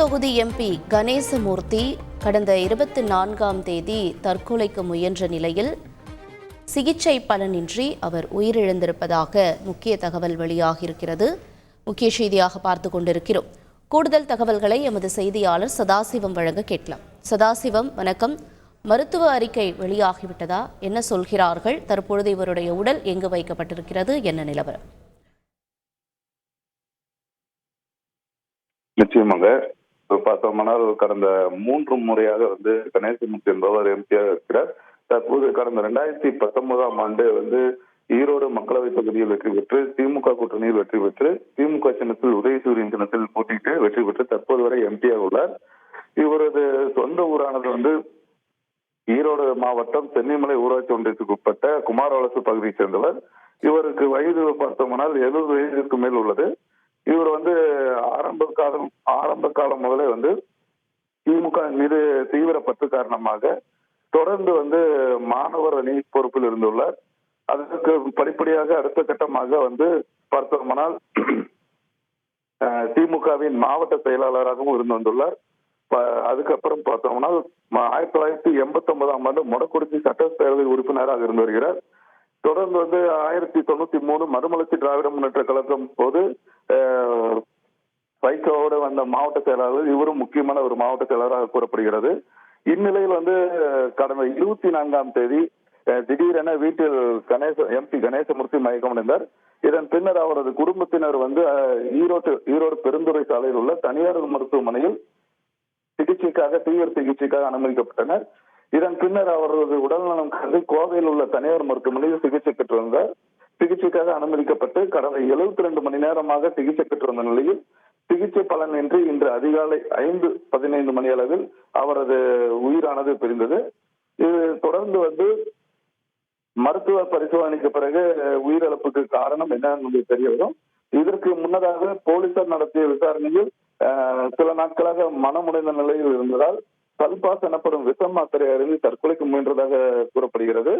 தொகுதி எம்பி கணேசமூர்த்தி கடந்த 24ஆம் தேதி தற்கொலைக்கு முயன்ற நிலையில் சிகிச்சை பலனின்றி அவர் உயிரிழந்திருப்பதாக முக்கிய தகவல் வெளியாகியிருக்கிறது. முக்கிய செய்தியாக பார்த்து கொண்டிருக்கிறோம். கூடுதல் தகவல்களை எமது செய்தியாளர் சதாசிவம் வழங்க கேட்கலாம். சதாசிவம், வணக்கம். மருத்துவ அறிக்கை வெளியாகிவிட்டதா? என்ன சொல்கிறார்கள்? தற்பொழுது இவருடைய உடல் எங்கு வைக்கப்பட்டிருக்கிறது? என்ன நிலவரம்? நிச்சயமாக பார்த்தோம்னால் கடந்த 3 முறையாக கணேசமூர்த்தி என்பவர் எம்பியாக இருக்கிறார். தற்போது கடந்த 2019ஆம் ஆண்டு ஈரோடு மக்களவை தொகுதியில் வெற்றி பெற்று திமுக கூட்டணியில் வெற்றி பெற்று திமுக சின்னத்தில் உதயசூரியன் சின்னத்தில் போட்டியிட்டு வெற்றி பெற்று தற்போது வரை எம்பியாக உள்ளார். இவரது சொந்த ஊரானது ஈரோடு மாவட்டம் சென்னிமலை ஊராட்சி ஒன்றியத்துக்கு உட்பட்ட குமாரவலசு பகுதியை சேர்ந்தவர். இவருக்கு வயது பார்த்தோம்னால் 70 வயதிற்கு மேல் உள்ளது. இவர் ஆரம்ப காலம் முதலே திமுக மீது தீவிர பற்று காரணமாக தொடர்ந்து மாணவர் அணி பொறுப்பில் இருந்துள்ளார். அதற்கு படிப்படியாக அடுத்த கட்டமாக பார்த்தோம்னால் திமுகவின் மாவட்ட செயலாளராகவும் இருந்து வந்துள்ளார். அதுக்கப்புறம் பார்த்தோம்னா 1989ஆம் ஆண்டு மொடக்குறிச்சி சட்டப்பேரவை உறுப்பினராக இருந்து வருகிறார். தொடர்ந்து 1993 மறுமலர்ச்சி திராவிட முன்னேற்ற கழகம் போது வைகோவோடு வந்த மாவட்ட செயலாளர், இவரும் முக்கியமான ஒரு மாவட்ட செயலாளராக கூறப்படுகிறது. இந்நிலையில் கடந்த 24ஆம் தேதி திடீரென வீட்டில் எம்பி கணேசமூர்த்தி மயக்கமடைந்தார். இதன் பின்னர் அவரது குடும்பத்தினர் ஈரோடு பெருந்துறை சாலையில் உள்ள தனியார் மருத்துவமனையில் தீவிர சிகிச்சைக்காக அனுமதிக்கப்பட்டனர். இதன் பின்னர் அவரது உடல்நலம் கருதி கோவையில் உள்ள தனியார் மருத்துவமனையில் சிகிச்சை பெற்று வந்தார். சிகிச்சைக்காக அனுமதிக்கப்பட்டு கடந்த 72 மணி நேரமாக சிகிச்சை பெற்று வந்த நிலையில் சிகிச்சை பலனின்றி இன்று அதிகாலை 5:15 மணி அளவில் அவரது உயிரானது பிரிந்தது. இது தொடர்ந்து மருத்துவ பரிசோதனைக்கு பிறகு உயிரிழப்புக்கு காரணம் என்ன தெரிய வரும். இதற்கு முன்னதாக போலீசார் நடத்திய விசாரணையில் சில நாட்களாக மனமுடைந்த நிலையில் இருந்ததால் சல்பாஸ் எனப்படும் விஷம் மாத்திரை அருந்தி தற்கொலைக்கு முயன்றதாக கூறப்படுகிறது.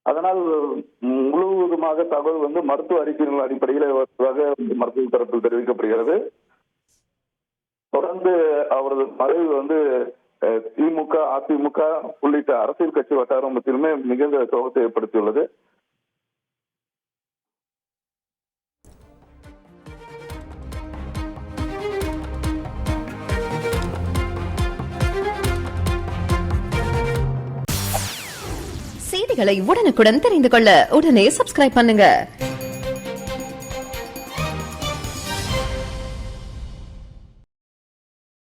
அதனால் முழுவதுமாக தகவல் மருத்துவ அறிக்கைகள் அடிப்படையில் மருத்துவ தரப்பில் தெரிவிக்கப்படுகிறது. தொடர்ந்து அவரது மறைவு திமுக, அதிமுக உள்ளிட்ட அரசியல் கட்சி வட்டாரம் மத்தியிலுமே மிகுந்த சோகத்தை ஏற்படுத்தியுள்ளது. செய்திகளை உடனுக்குடன் தெரிந்து கொள்ள உடனே சப்ஸ்கிரைப் பண்ணுங்க.